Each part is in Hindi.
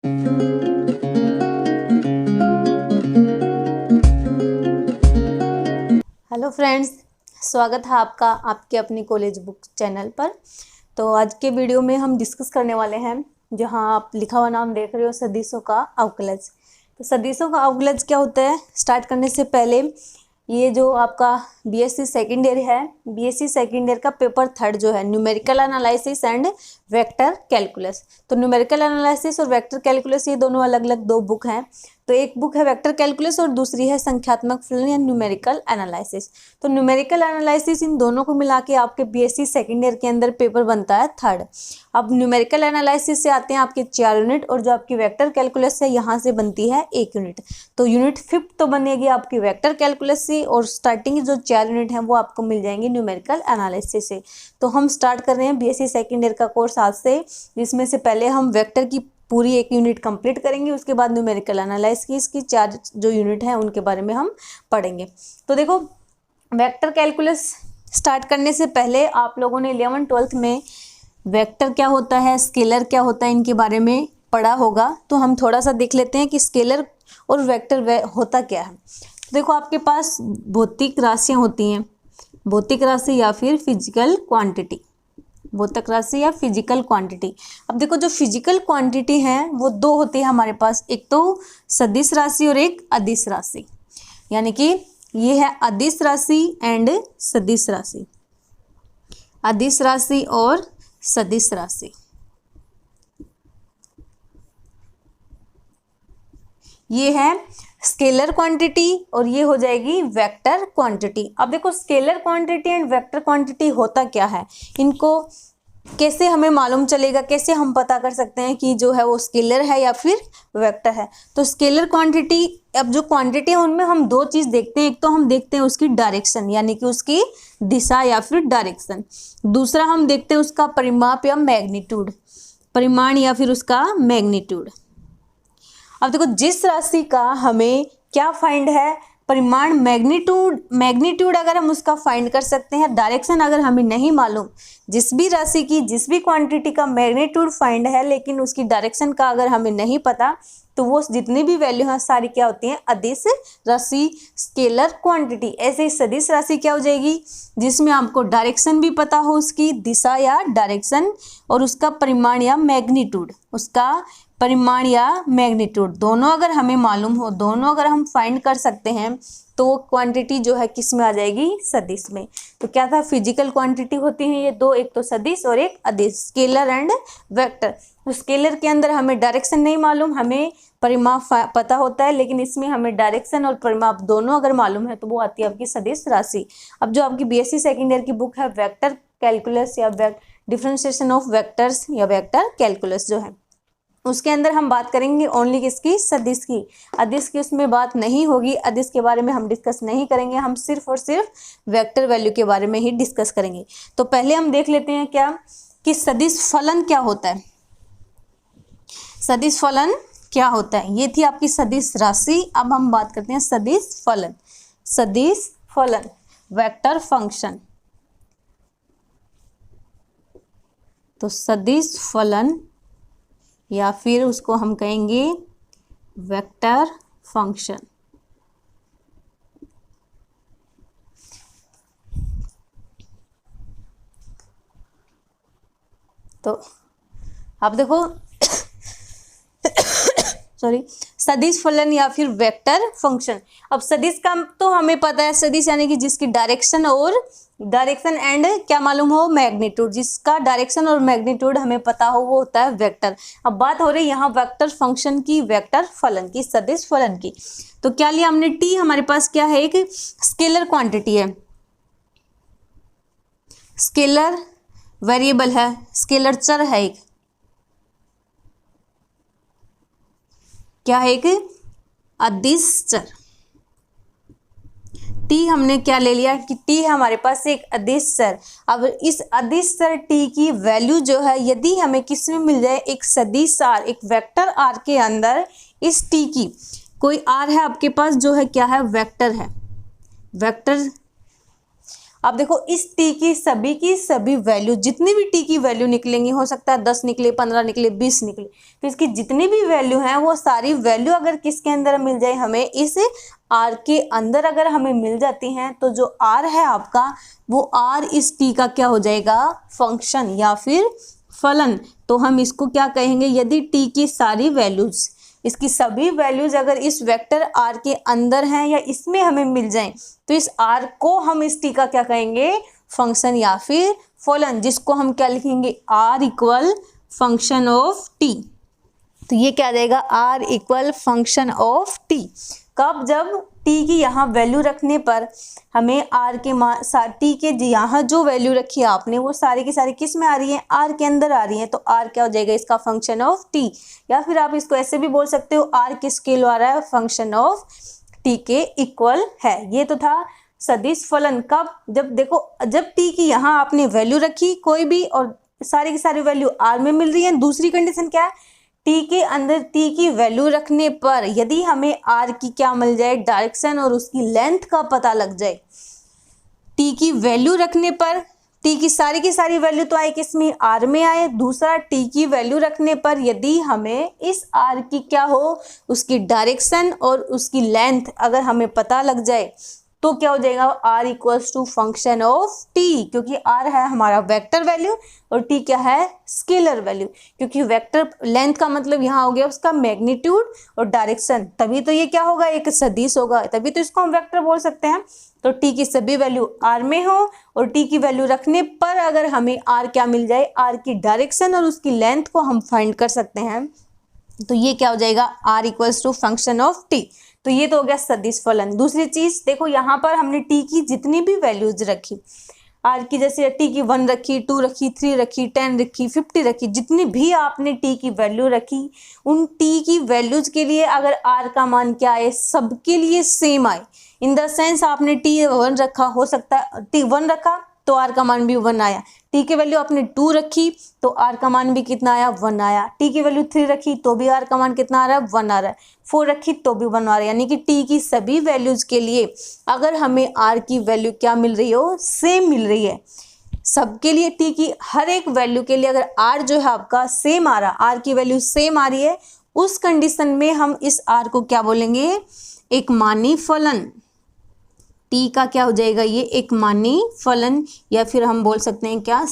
हेलो फ्रेंड्स, स्वागत है आपका आपके अपनी कॉलेज बुक चैनल पर। तो आज के वीडियो में हम डिस्कस करने वाले हैं, जहां आप लिखा हुआ नाम देख रहे हो सदिशों का अवकलज। तो सदिशों का अवकलज क्या होता है, स्टार्ट करने से पहले ये जो आपका बीएससी सेकेंड ईयर है, बीएससी सेकेंड ईयर का पेपर थर्ड जो है numerical analysis and vector calculus. तो न्यूमेरिकल एनालिसिस और वेक्टर कैलकुलस ये दोनों अलग अलग दो बुक हैं। तो एक बुक है वेक्टर कैलकुलस और दूसरी है संख्यात्मक फलन या न्यूमेरिकल एनालिसिस। तो न्यूमेरिकल एनालिसिस इन दोनों को मिला के आपके बीएससी सेकेंड ईयर के अंदर पेपर बनता है थर्ड। अब न्यूमेरिकल एनालिसिस से आते हैं आपके 4 यूनिट और जो आपकी वेक्टर कैलकुलस है यहाँ से बनती है 1 यूनिट। तो यूनिट 5 तो बनेगी आपकी वेक्टर कैलकुलस से और स्टार्टिंग जो 4 यूनिट हैं वो आपको मिल जाएंगे न्यूमेरिकल एनालिसिस से। तो हम स्टार्ट कर रहे हैं बीएससी सेकेंड ईयर का कोर्स आज से, जिसमें से पहले हम वेक्टर की पूरी 1 यूनिट कंप्लीट करेंगे, उसके बाद न्यूमेरिकल एनालिसिस की 4 जो यूनिट है उनके बारे में हम पढ़ेंगे। तो देखो, वेक्टर कैलकुलस स्टार्ट करने से पहले आप लोगों ने 11th-12th में वेक्टर क्या होता है, स्केलर क्या होता है, इनके बारे में पढ़ा होगा। तो हम थोड़ा सा देख लेते हैं कि स्केलर और वेक्टर होता क्या है। तो देखो, आपके पास भौतिक राशियाँ होती हैं, भौतिक राशि या फिर फिजिकल क्वांटिटी, भौतिक राशि या फिजिकल क्वांटिटी। अब देखो, जो फिजिकल क्वांटिटी है वो 2 होती है हमारे पास, एक तो सदिश राशि और एक अदिश राशि। यानी कि ये है अदिश राशि एंड सदिश राशि, अदिश राशि और सदिश राशि। ये है स्केलर क्वांटिटी और ये हो जाएगी वेक्टर क्वांटिटी। अब देखो, scalar quantity and vector quantity होता क्या है, इनको कैसे हमें मालूम चलेगा, कैसे हम पता कर सकते हैं कि जो है वो स्केलर है या फिर वेक्टर है। तो स्केलर क्वांटिटी, अब जो क्वांटिटी है उनमें हम 2 चीज़ देखते हैं, एक तो हम देखते हैं उसकी डायरेक्शन यानी कि उसकी दिशा या फिर डायरेक्शन, दूसरा हम देखते हैं उसका परिमाप या मैग्नीट्यूड, परिमाण या फिर उसका मैग्नीट्यूड। अब देखो, जिस राशि का हमें क्या फाइंड है, परिमाण, मैग्नीट्यूड, मैग्नीट्यूड अगर हम उसका फाइंड कर सकते हैं, डायरेक्शन अगर हमें नहीं मालूम, जिस भी राशि की जिस भी क्वांटिटी का मैग्नीट्यूड फाइंड है लेकिन उसकी डायरेक्शन का अगर हमें नहीं पता, तो वो जितनी भी वैल्यू हैं सारी क्या होती हैं, अदिश राशि, स्केलर क्वांटिटी। ऐसे ही सदिश राशि क्या हो जाएगी, जिसमें आपको डायरेक्शन भी पता हो, उसकी दिशा या डायरेक्शन, और उसका परिमाण या मैग्नीट्यूड, उसका परिमाण या मैग्नीट्यूड दोनों अगर हमें मालूम हो, दोनों अगर हम फाइंड कर सकते हैं, तो क्वांटिटी जो है किस में आ जाएगी, सदिश में। तो क्या था, फिजिकल क्वांटिटी होती है ये 2, एक तो सदिश और एक अदिश, स्केलर एंड वेक्टर। तो स्केलर के अंदर हमें डायरेक्शन नहीं मालूम, हमें परिमाप पता होता है, लेकिन इसमें हमें डायरेक्शन और परिमाप दोनों अगर मालूम है तो वो आती है आपकी सदिश राशि। अब जो आपकी बीएससी सेकेंड ईयर की बुक है वेक्टर कैलकुलस या डिफरेंशिएशन ऑफ वेक्टर्स या वेक्टर कैलकुलस जो है, उसके अंदर हम बात करेंगे ओनली किसकी, सदिश की। अदिश की उसमें बात नहीं होगी, अदिश के बारे में हम डिस्कस नहीं करेंगे, हम सिर्फ और सिर्फ वेक्टर वैल्यू के बारे में ही डिस्कस करेंगे। तो पहले हम देख लेते हैं क्या कि सदिश फलन क्या होता है। सदिश फलन क्या होता है, ये थी आपकी सदिश राशि। अब हम बात करते हैं सदिश फलन। सदिश फलन वेक्टर फंक्शन। तो सदिश फलन या फिर उसको हम कहेंगे वेक्टर फंक्शन। तो आप देखो सॉरी, सदिश फलन या फिर वेक्टर फंक्शन। अब सदिश का तो हमें पता है, सदिश यानी कि जिसकी डायरेक्शन और डायरेक्शन एंड क्या मालूम हो, मैग्नीट्यूड, जिसका डायरेक्शन और मैग्नीट्यूड हमें पता हो वो होता है वेक्टर। अब बात हो रही है यहाँ वेक्टर फंक्शन की, वेक्टर फलन की, सदिश फलन की। तो क्या लिया हमने, टी हमारे पास क्या है, एक स्केलर क्वांटिटी है, स्केलर वेरिएबल है, स्केलर चर है, एक क्या है, एक अदिश चर। टी हमने क्या ले लिया कि टी है हमारे पास एक अदिश चर। अब इस अदिश चर टी की वैल्यू जो है, यदि हमें किस में मिल जाए, एक सदिश आर, एक वेक्टर आर के अंदर इस टी की कोई आर है आपके पास जो है क्या है, वेक्टर है, वेक्टर। अब देखो इस टी की सभी वैल्यू, जितनी भी टी की वैल्यू निकलेंगी, हो सकता है 10 निकले, 15 निकले, 20 निकले, तो इसकी जितनी भी वैल्यू हैं वो सारी वैल्यू अगर किसके अंदर मिल जाए, हमें इस आर के अंदर अगर हमें मिल जाती हैं, तो जो आर है आपका वो आर इस टी का क्या हो जाएगा, फंक्शन या फिर फलन। तो हम इसको क्या कहेंगे, यदि टी की सारी वैल्यूज, इसकी सभी वैल्यूज अगर इस वेक्टर आर के अंदर हैं या इसमें हमें मिल जाएं, तो इस आर को हम इस टी का क्या कहेंगे, फंक्शन या फिर फलन, जिसको हम क्या लिखेंगे, R equal function of T. तो ये क्या आ जाएगा, R equal function of T. कब, जब टी की यहाँ वैल्यू रखने पर हमें आर के टी के यहाँ जो वैल्यू रखी है आपने वो सारी की सारी किस में आ रही है, आर के अंदर आ रही है, तो आर क्या हो जाएगा, इसका फंक्शन ऑफ टी। या फिर आप इसको ऐसे भी बोल सकते हो, आर किस के आ रहा है, फंक्शन ऑफ टी के इक्वल है। ये तो था सदिश फलन। कब, जब देखो जब टी की यहाँ आपने वैल्यू रखी कोई भी और सारी की सारी वैल्यू आर में मिल रही है। दूसरी कंडीशन क्या है, टी के अंदर टी की वैल्यू रखने पर यदि हमें आर की क्या मिल जाए, डायरेक्शन और उसकी लेंथ का पता लग जाए। टी की वैल्यू रखने पर टी की सारी वैल्यू तो आए किसमें, आर में आए। दूसरा, टी की वैल्यू रखने पर यदि हमें इस आर की क्या हो, उसकी डायरेक्शन और उसकी लेंथ अगर हमें पता लग जाए, तो क्या हो जाएगा, R equals to function of T, क्योंकि आर है हमारा वेक्टर वैल्यू और टी क्या है, स्केलर वैल्यू। क्योंकि वेक्टर लेंथ का मतलब यहाँ हो गया उसका मैग्नीट्यूड और डायरेक्शन, तभी तो ये क्या होगा, एक सदिश होगा, तभी तो इसको हम वेक्टर बोल सकते हैं। तो टी की सभी वैल्यू आर में हो और टी की वैल्यू रखने पर अगर हमें आर क्या मिल जाए, आर की डायरेक्शन और उसकी लेंथ को हम फाइंड कर सकते हैं, तो ये क्या हो जाएगा, R equals to function of T. तो ये तो हो गया सदिश फलन। दूसरी चीज देखो, यहाँ पर हमने टी की जितनी भी वैल्यूज रखी, आर की जैसे टी की 1 रखी, 2 रखी, 3 रखी, 10 रखी, 50 रखी, जितनी भी आपने टी की वैल्यू रखी, उन टी की वैल्यूज के लिए अगर आर का मान क्या आए, सबके लिए सेम आए। इन द सेंस आपने टी 1 रखा, हो सकता है टी 1 रखा तो आर का मान भी 1 आया, टी की वैल्यू आपने 2 रखी तो आर का मान भी कितना आया, 1 आया, टी की वैल्यू 3 रखी तो भी आर का मान कितना आ रहा है, 1 आ रहा है, 4 रखी तो भी 1 आ रहा है। यानी कि टी की सभी वैल्यूज के लिए अगर हमें आर की वैल्यू क्या मिल रही हो, सेम मिल रही है, सबके लिए टी की हर एक वैल्यू के लिए अगर आर जो है आपका सेम आ रहा, आर की वैल्यू सेम आ रही है, उस कंडीशन में हम इस आर को क्या बोलेंगे, एक मानी फलन। टी का क्या हो जाएगा, ये एक मानी फलन, या फिर हम बोल सकते हैं क्या,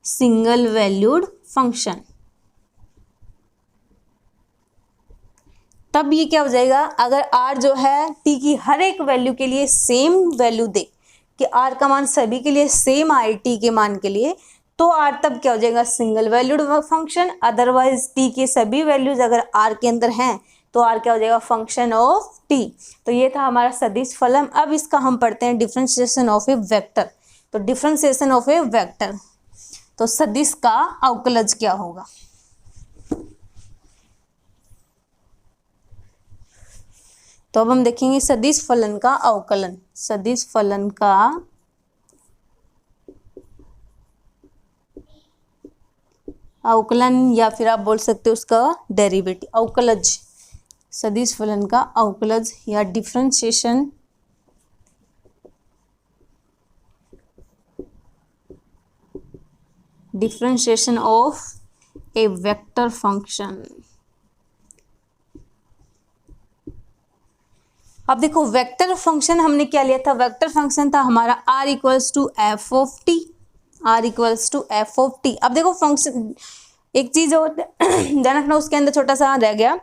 सिंगल वैल्यूड फंक्शन। तब ये क्या हो जाएगा, अगर आर जो है टी की हर एक वैल्यू के लिए सेम वैल्यू दे, कि आर का मान सभी के लिए सेम आए टी के मान के लिए, तो आर तब क्या हो जाएगा, single valued function. Otherwise T के सभी वैल्यूज अगर आर के अंदर हैं तो आर क्या हो जाएगा, फंक्शन ऑफ टी। तो ये था हमारा सदिश फलन। अब इसका हम पढ़ते हैं डिफरेंशिएशन ऑफ ए वेक्टर। तो डिफरेंशिएशन ऑफ ए वेक्टर, तो सदिश का अवकलज क्या होगा। तो अब हम देखेंगे सदिश फलन का अवकलन। सदिश फलन का अवकलन, या फिर आप बोल सकते हो उसका डेरिवेटिव, अवकलज। सदिश फलन का अवकलज या differentiation of A vector function. अब देखो वेक्टर फंक्शन हमने क्या लिया था, वेक्टर फंक्शन था हमारा R equals to F of T, R equals to F of T. अब देखो फंक्शन, एक चीज और ध्यान रखना, उसके अंदर छोटा सा रह गया,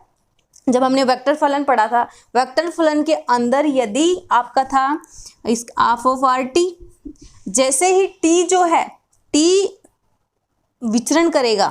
जब हमने वेक्टर फलन पढ़ा था, वेक्टर फलन के अंदर यदि आपका था इस हाफ ऑफ आर टी, जैसे ही टी जो है, टी विचरण करेगा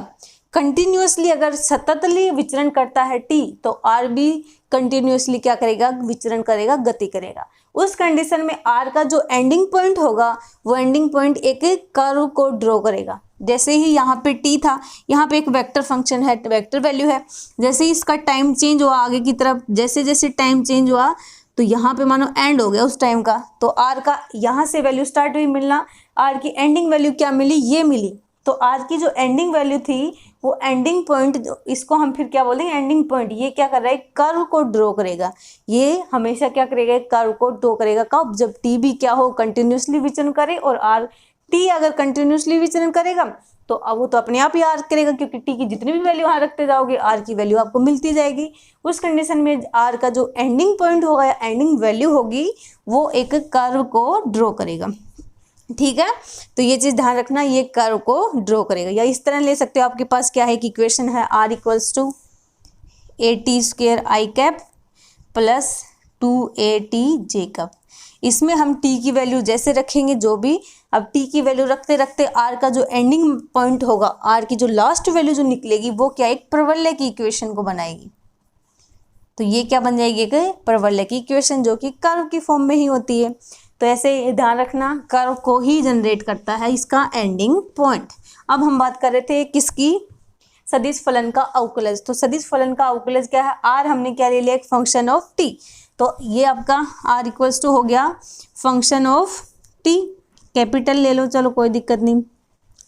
कंटिन्यूअसली, अगर सततली विचरण करता है टी, तो आर भी कंटिन्यूअसली क्या करेगा, विचरण करेगा, गति करेगा। उस कंडीशन में आर का जो एंडिंग पॉइंट होगा, वो एंडिंग पॉइंट एक कर्व को ड्रॉ करेगा। जैसे ही यहाँ पे टी था, यहाँ पे एक वेक्टर फंक्शन है, वेक्टर वैल्यू है, जैसे ही इसका टाइम चेंज हुआ आगे की तरफ, जैसे जैसे टाइम चेंज हुआ, तो यहाँ पे मानो एंड हो गया उस टाइम का, तो आर का यहाँ से वैल्यू स्टार्ट हुई मिलना, आर की एंडिंग वैल्यू क्या मिली, ये मिली। तो आर की जो एंडिंग वैल्यू थी वो एंडिंग पॉइंट, इसको हम फिर क्या बोलेंगे, एंडिंग पॉइंट, ये क्या कर रहा है, कर्व को ड्रॉ करेगा। ये हमेशा क्या करेगा, कर्व को ड्रॉ करेगा। कब, जब टी भी क्या हो, कंटिन्यूसली विचरण करे, और आर टी अगर कंटिन्यूसली विचरण करेगा तो अब वो तो अपने आप ही आर करेगा, क्योंकि टी की जितनी भी वैल्यू वहाँ रखते जाओगे आर की वैल्यू आपको मिलती जाएगी। उस कंडीशन में आर का जो एंडिंग पॉइंट होगा या एंडिंग वैल्यू होगी वो एक कर्व को ड्रॉ करेगा। ठीक है, तो ये चीज़ ध्यान रखना, ये कर्व को ड्रॉ करेगा। या इस तरह ले सकते हो, आपके पास क्या है कि इक्वेशन है R equals to A T square I cap plus 2AT J cap. इसमें हम टी की वैल्यू जैसे रखेंगे जो भी, अब टी की वैल्यू रखते रखते आर का जो एंडिंग पॉइंट होगा, आर की जो लास्ट वैल्यू जो निकलेगी वो क्या, एक परवलय की इक्वेशन को बनाएगी। तो ये क्या बन जाएगी, एक परवलय की इक्वेशन जो कि कर्व की फॉर्म में ही होती है। तो ऐसे ध्यान रखना, कर्व को ही जनरेट करता है इसका एंडिंग पॉइंट। अब हम बात कर रहे थे किसकी, सदिश फलन का अवकलज। तो सदिश फलन का अवकलज क्या है, आर हमने क्या ले लिया, एक फंक्शन ऑफ टी। तो ये आपका आर इक्वल्स टू हो गया फंक्शन ऑफ टी, कैपिटल ले लो, चलो कोई दिक्कत नहीं,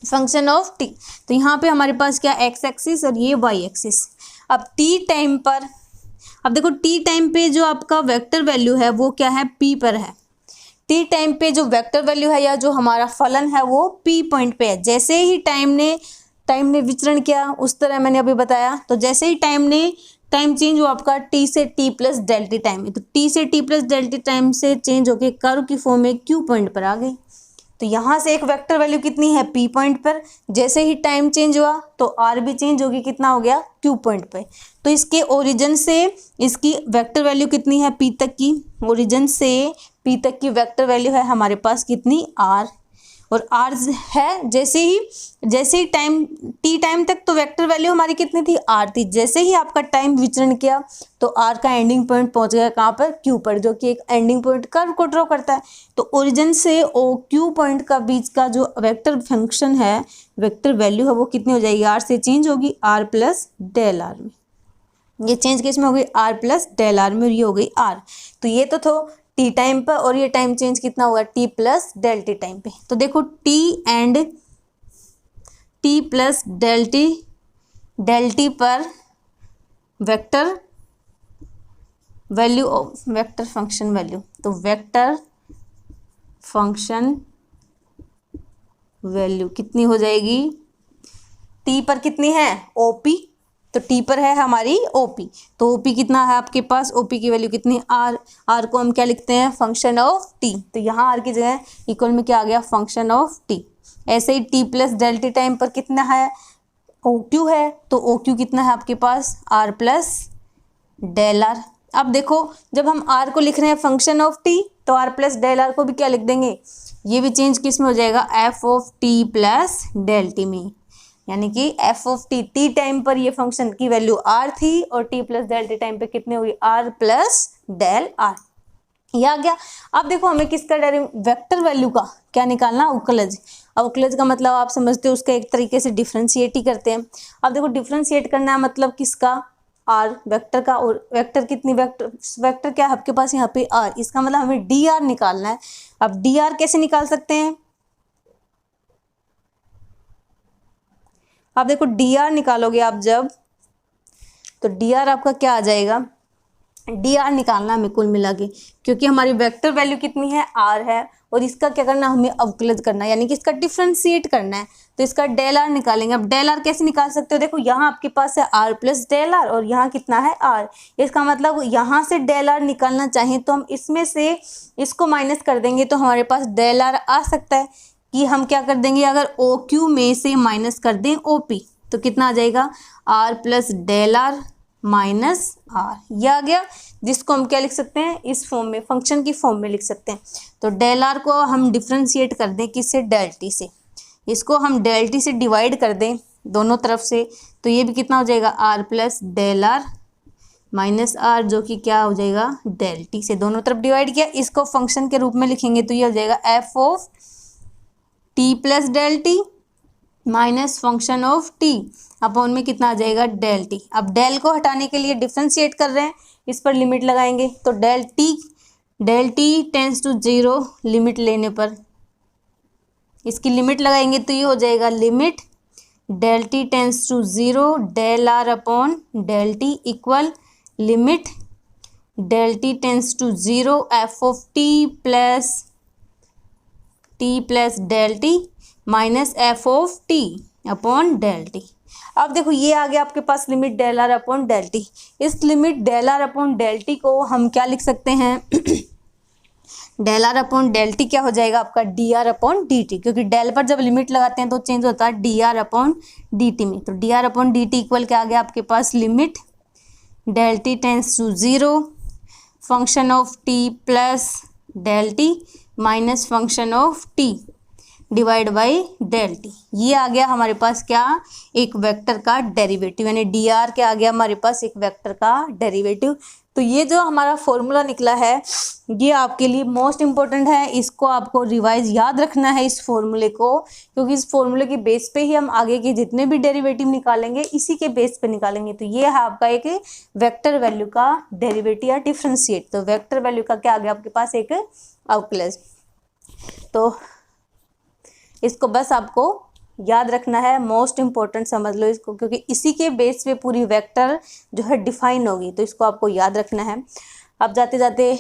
फंक्शन ऑफ टी। तो यहाँ पे हमारे पास क्या, एक्स एक्सिस और ये वाई एक्सिस। अब टी टाइम पर, अब देखो टी टाइम पे जो आपका वेक्टर वैल्यू है वो क्या है, पी पर है। टी टाइम पे जो वेक्टर वैल्यू है या जो हमारा फलन है वो पी पॉइंट पे है। जैसे ही टाइम ने विचरण किया, उस तरह मैंने अभी बताया, तो जैसे ही टाइम चेंज हुआ आपका टी से टी प्लस डेल्टी टाइम में, तो टी से टी प्लस डेल्टी टाइम से चेंज होके कर्व की फॉर्म में क्यू पॉइंट पर आ गई। तो यहाँ से एक वेक्टर वैल्यू कितनी है, पी पॉइंट पर। जैसे ही टाइम चेंज हुआ तो आर भी चेंज होगी, कितना हो गया, क्यू पॉइंट पे। तो इसके ओरिजिन से इसकी वेक्टर वैल्यू कितनी है, पी तक की, ओरिजिन से पी तक की वेक्टर वैल्यू है हमारे पास कितनी, आर। और आर है, जैसे ही टाइम टी टाइम तक तो वेक्टर वैल्यू हमारी कितनी थी, आर थी। जैसे ही आपका टाइम विचरण किया तो आर का एंडिंग पॉइंट पहुंच गया कहाँ पर, क्यू पर, जो कि एक एंडिंग पॉइंट कर्व को ड्रॉ करता है। तो ओरिजिन से ओ क्यू पॉइंट का बीच का जो वेक्टर फंक्शन है, वेक्टर वैल्यू है, वो कितनी हो जाएगी, आर से चेंज होगी आर प्लस डेल आर में। ये चेंज किस में हो गई, आर प्लस डेल आर में, और ये हो गई आर। तो ये तो टी टाइम पर, और ये टाइम चेंज कितना हुआ, T plus del T time पे। तो देखो T and T plus del T पर vector value, vector function value, तो वेक्टर फंक्शन वैल्यू कितनी हो जाएगी, टी पर कितनी है, ओपी। तो टी पर है हमारी ओपी, तो ओपी कितना है आपके पास, ओपी की वैल्यू कितनी, आर। आर को हम क्या लिखते हैं, फंक्शन ऑफ टी। तो यहाँ आर की जगह इक्वल में क्या आ गया, फंक्शन ऑफ टी। ऐसे ही T plus del T time पर कितना है, ओ क्यू है, तो ओ क्यू कितना है आपके पास, आर प्लस डेल आर। अब देखो जब हम आर को लिख रहे हैं फंक्शन ऑफ टी, तो आर प्लस डेल आर को भी क्या लिख देंगे, ये भी चेंज किस में हो जाएगा, F of T plus del T में। यानी कि F of T, T time पर ये फंक्शन की वैल्यू आर थी, और T plus del T time पे कितने हुई, आर प्लस डेल आर। ये आ गया। अब देखो हमें किसका वेक्टर वैल्यू का क्या निकालना, अवकलज। अवकलज का मतलब आप समझते हो, उसका एक तरीके से डिफ्रेंशिएट ही करते हैं। अब देखो डिफ्रेंशिएट करना है मतलब किसका, आर वेक्टर का, और वेक्टर कितनी, वेक्टर क्या है आपके पास यहाँ पे, आर। इसका मतलब हमें डी आर निकालना है। अब डी आर कैसे निकाल सकते हैं, आप देखो डी आर निकालोगे आप जब, तो डी आर आपका क्या आ जाएगा, डी आर निकालना हमें कुल मिला के, क्योंकि हमारी वेक्टर वैल्यू कितनी है, आर है, और इसका क्या करना, हमें अवकलज करना है, यानी कि इसका डिफ्रेंशिएट करना है। तो इसका डेल आर निकालेंगे। अब डेल आर कैसे निकाल सकते हो, देखो यहाँ आपके पास है आर प्लस डेल आर, और यहाँ कितना है, आर। इसका मतलब यहाँ से डेल आर निकालना चाहें तो हम इसमें से इसको माइनस कर देंगे, तो हमारे पास डेल आर आ सकता है कि हम क्या कर देंगे, अगर ओ क्यू में से माइनस कर दें ओ पी, तो कितना आ जाएगा, R plus del R minus R. यह आ गया, जिसको हम क्या लिख सकते हैं, इस फॉर्म में, फंक्शन की फॉर्म में लिख सकते हैं। तो डेल आर को हम डिफ्रेंशिएट कर दें किससे, डेल टी से। इसको हम डेल टी से डिवाइड कर दें दोनों तरफ से, तो ये भी कितना हो जाएगा, R plus del R minus R, जो कि क्या हो जाएगा, डेल टी से दोनों तरफ डिवाइड किया। इसको फंक्शन के रूप में लिखेंगे तो ये हो जाएगा F of T plus del T minus function of T upon में कितना आ जाएगा, डेल टी। अब डेल को हटाने के लिए डिफ्रेंशिएट कर रहे हैं, इस पर लिमिट लगाएंगे, तो del T tends to 0 limit लेने पर इसकी लिमिट लगाएंगे तो ये हो जाएगा limit del T tends to 0 del R upon del T equal limit del T tends to 0 F of T plus del T minus F of T upon del T. अब देखो ये आ गया आपके पास limit del R upon del T. इस limit del R upon del T को हम क्या लिख सकते हैं del R upon del T क्या हो जाएगा आपका D R upon D T, क्योंकि डेल पर जब लिमिट लगाते हैं तो चेंज होता है D R upon D T में। तो D R upon D T equal क्या आ गया आपके पास limit del T tends to 0 function of T plus del T minus function of T divide by del T. ये आ गया हमारे पास क्या एक वेक्टर का डेरिवेटिव, यानी डी आर क्या आ गया हमारे पास एक वेक्टर का डेरिवेटिव। तो ये जो हमारा फॉर्मूला निकला है ये आपके लिए मोस्ट इम्पोर्टेंट है, इसको आपको रिवाइज याद रखना है इस फॉर्मूले को, क्योंकि इस फॉर्मूले के बेस पे ही हम आगे के जितने भी डेरिवेटिव निकालेंगे इसी के बेस पे निकालेंगे। तो ये है आपका एक वेक्टर वैल्यू का डेरिवेटिव या डिफरेंशिएट। तो वेक्टर वैल्यू का क्या आ गया आपके पास एक आउटक्लास। तो इसको बस आपको याद रखना है, मोस्ट इम्पोर्टेंट समझ लो इसको, क्योंकि इसी के बेस पे पूरी वेक्टर जो है डिफाइन होगी। तो इसको आपको याद रखना है। अब जाते जाते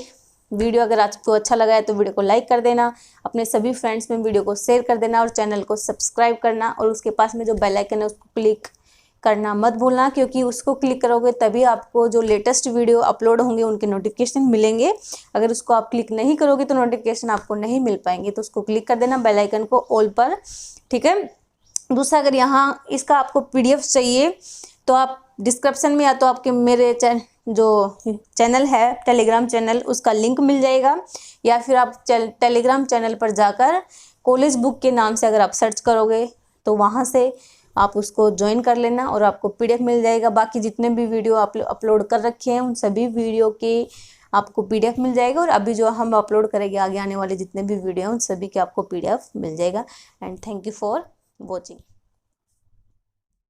वीडियो अगर आपको अच्छा लगा है तो वीडियो को लाइक कर देना, अपने सभी फ्रेंड्स में वीडियो को शेयर कर देना और चैनल को सब्सक्राइब करना, और उसके पास में जो बेल आइकन है उसको क्लिक करना मत भूलना, क्योंकि उसको क्लिक करोगे तभी आपको जो लेटेस्ट वीडियो अपलोड होंगे उनके नोटिफिकेशन मिलेंगे। अगर उसको आप क्लिक नहीं करोगे तो नोटिफिकेशन आपको नहीं मिल पाएंगे। तो उसको क्लिक कर देना बेल आइकन को ऑल पर, ठीक है। दूसरा, अगर यहाँ इसका आपको पीडीएफ चाहिए तो आप डिस्क्रिप्शन में या तो आपके मेरे जो चैनल है टेलीग्राम चैनल उसका लिंक मिल जाएगा, या फिर आप टेलीग्राम चैनल पर जाकर कॉलेज बुक के नाम से अगर आप सर्च करोगे तो वहाँ से आप उसको ज्वाइन कर लेना और आपको पीडीएफ मिल जाएगा। बाकी जितने भी वीडियो आप अपलोड कर रखे हैं उन सभी वीडियो के आपको पीडीएफ मिल जाएगा, और अभी जो हम अपलोड करेंगे आगे आने वाले जितने भी वीडियो हैं उन सभी के आपको पीडीएफ मिल जाएगा। And thank you for watching.